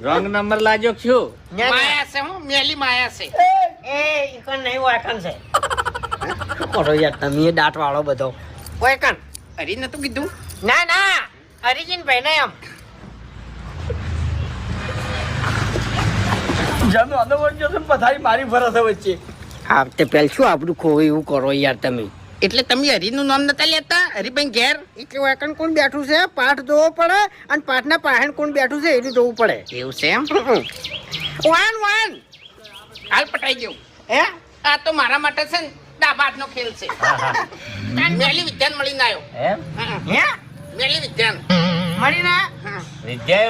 wrong number લાજો છું માયા છે હું મેલી માયા છે એ ઈકન નહીં વાકન છે કરો યાર તમે દાંત વાળો બધો ઓય કણ હરી નતું કીધું ના ના હરિજીન ભાઈ ને એમ જાનો આનો વળજો છે પથારી મારી ફરસે વચ્ચે આ તે પેલ શું આપણું ખોવું એવું કરો યાર તમે એટલે તમે હરીનું નામ નતા લેતા હરીભાઈ ઘેર એટલે વાકન કોણ બેઠું છે પાઠ જોવો પડે અને પાઠના પાહણ કોણ બેઠું છે એનું જોવું પડે એવું છે એમ વાન વાન હાલ પટાઈ ગયું હે આ તો મારા માટે છે ને દાબાદનો ખેલ છે મેલી વિદ્યાન મળીને આવ્યો એમ હે મેલી વિદ્યાન મળીને વિજય